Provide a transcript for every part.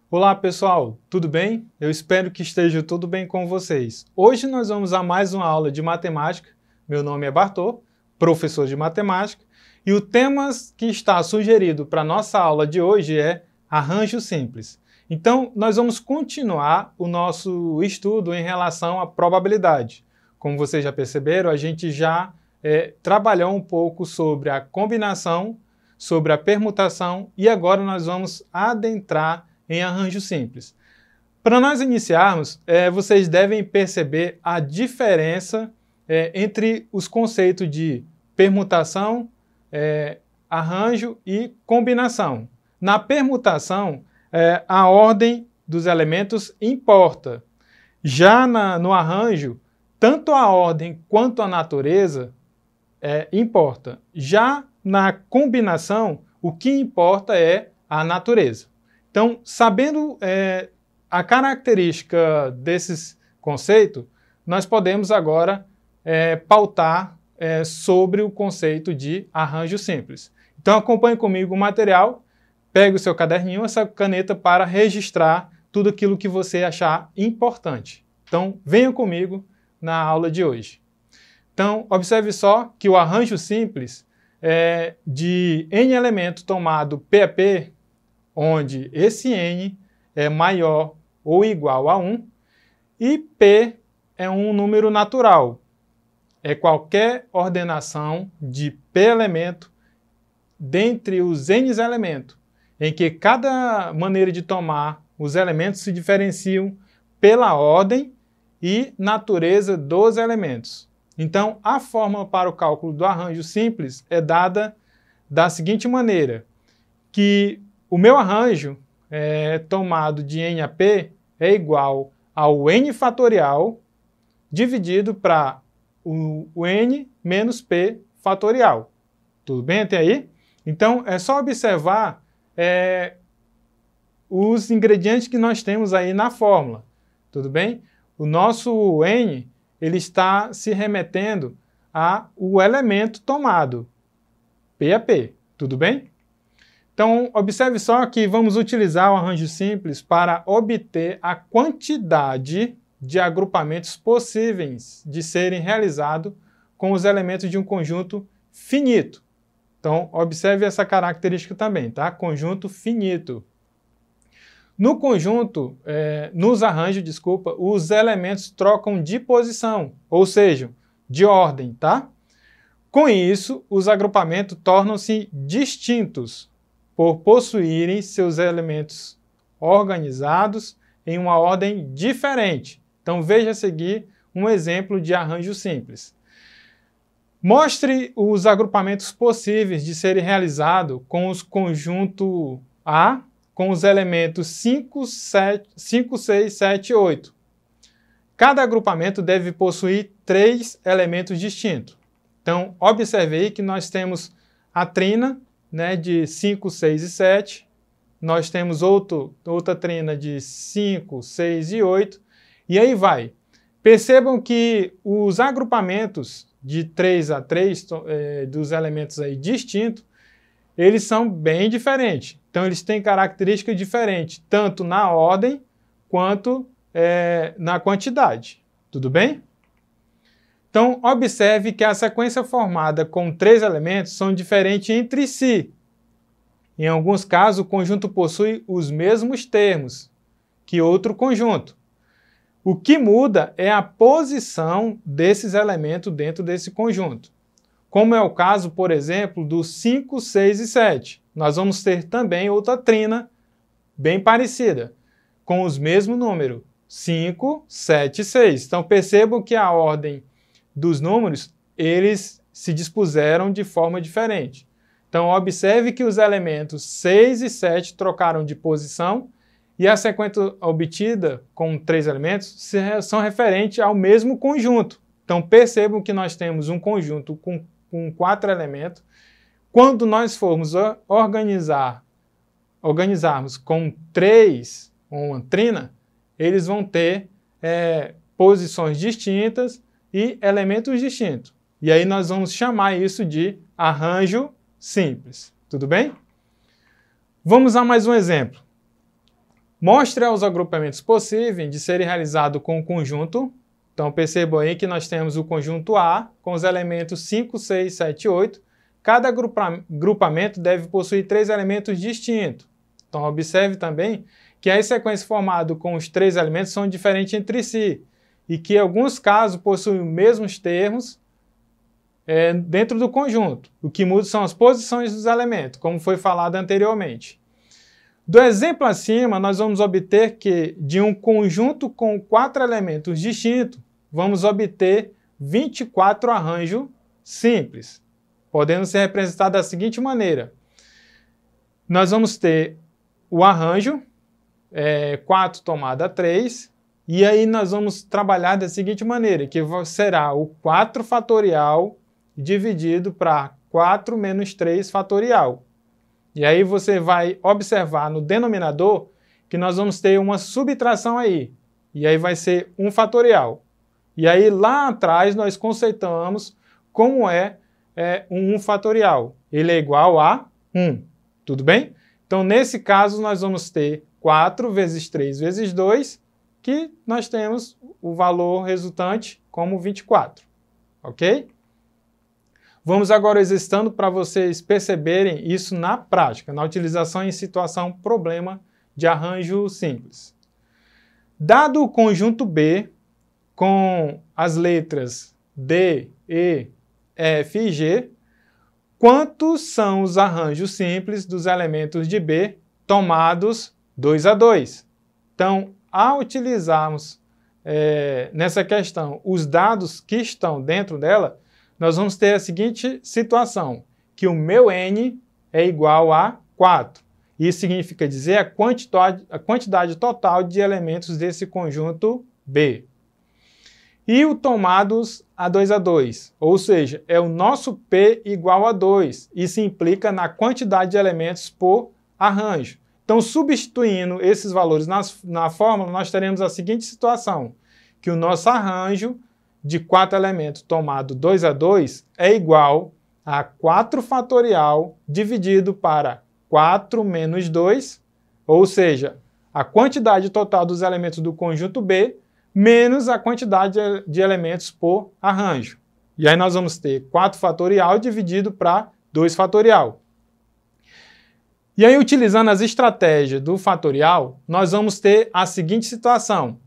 Olá pessoal, tudo bem? Eu espero que esteja tudo bem com vocês. Hoje nós vamos a mais uma aula de matemática. Meu nome é Bartô, professor de matemática, e o tema que está sugerido para a nossa aula de hoje é arranjo simples. Então, nós vamos continuar o nosso estudo em relação à probabilidade. Como vocês já perceberam, a gente já trabalhou um pouco sobre a combinação, sobre a permutação, e agora nós vamos adentrar em arranjo simples. Para nós iniciarmos, vocês devem perceber a diferença entre os conceitos de permutação, arranjo e combinação. Na permutação, a ordem dos elementos importa. Já no arranjo, tanto a ordem quanto a natureza importa. Já na combinação, o que importa é a natureza. Então, sabendo a característica desses conceitos, nós podemos agora pautar sobre o conceito de arranjo simples. Então, acompanhe comigo o material, pegue o seu caderninho, essa caneta para registrar tudo aquilo que você achar importante. Então, venha comigo na aula de hoje. Então, observe só que o arranjo simples de n elemento tomado P a P, onde esse n é maior ou igual a 1, e P é um número natural. É qualquer ordenação de P elemento dentre os n elementos, em que cada maneira de tomar os elementos se diferenciam pela ordem e natureza dos elementos. Então, a fórmula para o cálculo do arranjo simples é dada da seguinte maneira, que o meu arranjo tomado de n a p é igual ao n fatorial dividido para o n menos p fatorial. Tudo bem até aí? Então, é só observar os ingredientes que nós temos aí na fórmula. Tudo bem? O nosso n ele está se remetendo ao elemento tomado, P a P. Tudo bem? Então, observe só que vamos utilizar o arranjo simples para obter a quantidade de agrupamentos possíveis de serem realizados com os elementos de um conjunto finito. Então, observe essa característica também, tá? Conjunto finito. No conjunto, nos arranjos, desculpa, os elementos trocam de posição, ou seja, de ordem, tá? Com isso, os agrupamentos tornam-se distintos, por possuírem seus elementos organizados em uma ordem diferente. Então, veja a seguir um exemplo de arranjo simples. Mostre os agrupamentos possíveis de serem realizados com os conjuntos A, com os elementos 5, 6, 7 e 8. Cada agrupamento deve possuir 3 elementos distintos. Então, observe aí que nós temos a trina, de 5, 6 e 7. Nós temos outra trina de 5, 6 e 8. E aí vai. Percebam que os agrupamentos de 3 a 3 dos elementos aí distintos, eles são bem diferentes. Então, eles têm características diferentes, tanto na ordem quanto na quantidade. Tudo bem? Então, observe que a sequência formada com 3 elementos são diferentes entre si. Em alguns casos, o conjunto possui os mesmos termos que outro conjunto. O que muda é a posição desses elementos dentro desse conjunto. Como é o caso, por exemplo, dos 5, 6 e 7. Nós vamos ter também outra trina bem parecida, com os mesmos números, 5, 7 e 6. Então, percebam que a ordem dos números, eles se dispuseram de forma diferente. Então, observe que os elementos 6 e 7 trocaram de posição e a sequência obtida com 3 elementos são referentes ao mesmo conjunto. Então, percebam que nós temos um conjunto com 4 elementos. Quando nós formos organizarmos com 3, uma trina, eles vão ter posições distintas e elementos distintos. E aí nós vamos chamar isso de arranjo simples. Tudo bem? Vamos a mais um exemplo. Mostre os agrupamentos possíveis de serem realizados com o conjunto. Então, percebam aí que nós temos o conjunto A com os elementos 5, 6, 7 e 8. Cada grupamento deve possuir 3 elementos distintos. Então, observe também que as sequências formadas com os 3 elementos são diferentes entre si e que, em alguns casos, possuem os mesmos termos dentro do conjunto. O que muda são as posições dos elementos, como foi falado anteriormente. Do exemplo acima, nós vamos obter que, de um conjunto com 4 elementos distintos, vamos obter 24 arranjos simples, podendo ser representado da seguinte maneira. Nós vamos ter o arranjo 4 tomada 3, e aí nós vamos trabalhar da seguinte maneira, que será o 4 fatorial dividido para 4 menos 3 fatorial. E aí você vai observar no denominador que nós vamos ter uma subtração aí. E aí vai ser 1 fatorial. E aí lá atrás nós conceituamos como é um 1 fatorial. Ele é igual a 1. Tudo bem? Então nesse caso nós vamos ter 4 vezes 3 vezes 2, que nós temos o valor resultante como 24. Ok? Vamos agora exercitando para vocês perceberem isso na prática, na utilização em situação problema de arranjo simples. Dado o conjunto B, com as letras D, E, F e G, quantos são os arranjos simples dos elementos de B tomados 2 a 2? Então, ao utilizarmos nessa questão os dados que estão dentro dela, nós vamos ter a seguinte situação, que o meu N é igual a 4. Isso significa dizer a quantidade total de elementos desse conjunto B. E o tomados a 2 a 2, ou seja, é o nosso P igual a 2. Isso implica na quantidade de elementos por arranjo. Então, substituindo esses valores na fórmula, nós teremos a seguinte situação, que o nosso arranjo de 4 elementos tomado 2 a 2 é igual a 4 fatorial dividido para 4 menos 2, ou seja, a quantidade total dos elementos do conjunto B menos a quantidade de elementos por arranjo. E aí nós vamos ter 4 fatorial dividido para 2 fatorial. E aí, utilizando as estratégias do fatorial, nós vamos ter a seguinte situação.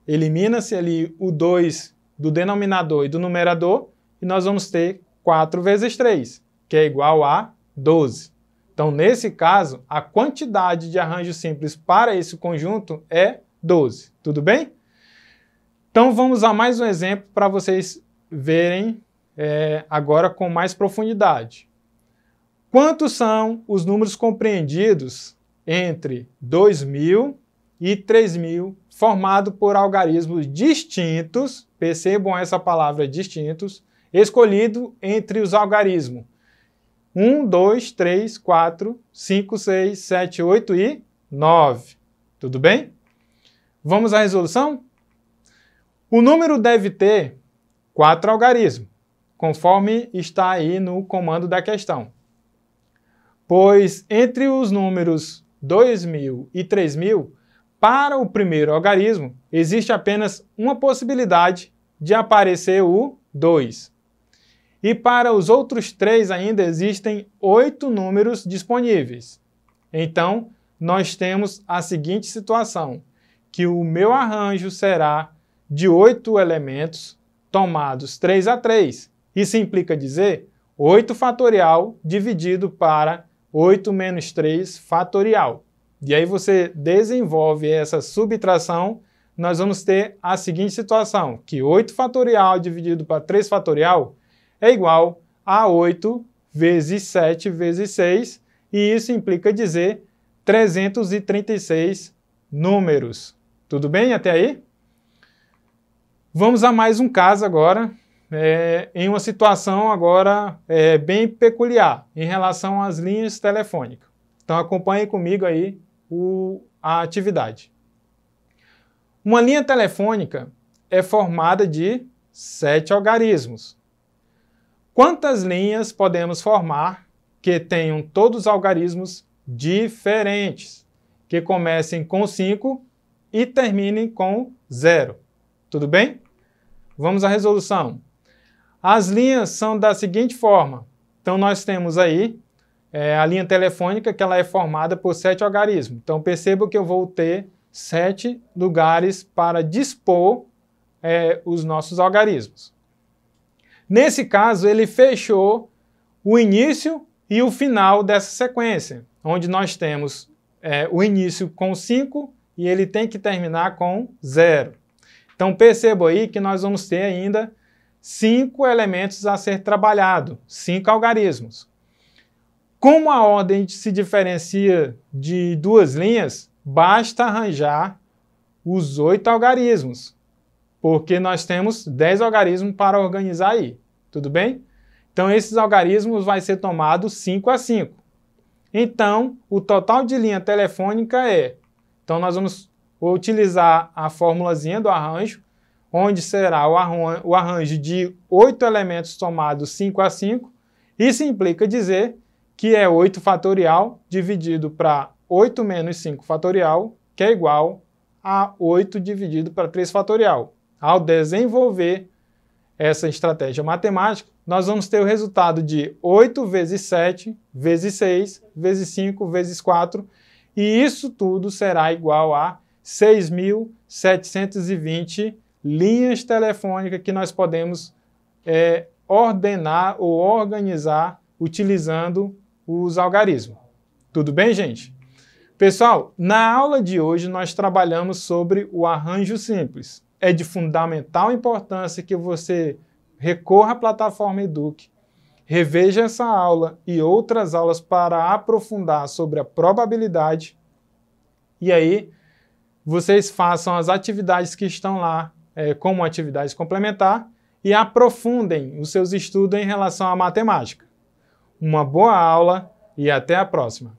Elimina-se ali o 2 do denominador e do numerador, e nós vamos ter 4 vezes 3, que é igual a 12. Então, nesse caso, a quantidade de arranjo simples para esse conjunto é 12. Tudo bem? Então, vamos a mais um exemplo para vocês verem agora com mais profundidade. Quantos são os números compreendidos entre 2.000 e 3.000 formados por algarismos distintos, percebam essa palavra distintos, escolhido entre os algarismos 1, 2, 3, 4, 5, 6, 7, 8 e 9. Tudo bem? Vamos à resolução? O número deve ter 4 algarismos, conforme está aí no comando da questão. Pois entre os números 2.000 e 3.000, para o primeiro algarismo, existe apenas uma possibilidade de aparecer o 2. E para os outros 3 ainda existem 8 números disponíveis. Então, nós temos a seguinte situação, que o meu arranjo será de 8 elementos tomados 3 a 3. Isso implica dizer 8 fatorial dividido para 8 menos 3 fatorial. E aí você desenvolve essa subtração, nós vamos ter a seguinte situação, que 8 fatorial dividido para 3 fatorial é igual a 8 vezes 7 vezes 6, e isso implica dizer 336 números. Tudo bem até aí? Vamos a mais um caso agora, em uma situação agora bem peculiar, em relação às linhas telefônicas. Então acompanhe comigo aí a atividade. Uma linha telefônica é formada de 7 algarismos. Quantas linhas podemos formar que tenham todos os algarismos diferentes? que comecem com 5 e terminem com 0. Tudo bem? Vamos à resolução. As linhas são da seguinte forma. Então, nós temos aí a linha telefônica, que ela é formada por 7 algarismos. Então, perceba que eu vou ter 7 lugares para dispor os nossos algarismos. Nesse caso, ele fechou o início e o final dessa sequência, onde nós temos o início com 5 e ele tem que terminar com 0. Então, perceba aí que nós vamos ter ainda 5 elementos a ser trabalhado, 5 algarismos. Como a ordem se diferencia de 2 linhas, basta arranjar os 8 algarismos, porque nós temos 10 algarismos para organizar aí, tudo bem? Então, esses algarismos vai ser tomado 5 a 5. Então, o total de linha telefônica então nós vamos utilizar a formulazinha do arranjo, onde será o arranjo de 8 elementos tomados 5 a 5, isso implica dizer que é 8 fatorial dividido para 8 menos 5 fatorial, que é igual a 8 dividido para 3 fatorial. Ao desenvolver essa estratégia matemática, nós vamos ter o resultado de 8 vezes 7, vezes 6, vezes 5, vezes 4, e isso tudo será igual a 6.720 linhas telefônicas que nós podemos ordenar ou organizar utilizando os algarismos. Tudo bem, gente? Pessoal, na aula de hoje nós trabalhamos sobre o arranjo simples. É de fundamental importância que você recorra à plataforma Eduque, reveja essa aula e outras aulas para aprofundar sobre a probabilidade e aí vocês façam as atividades que estão lá como atividade complementar e aprofundem os seus estudos em relação à matemática. Uma boa aula e até a próxima!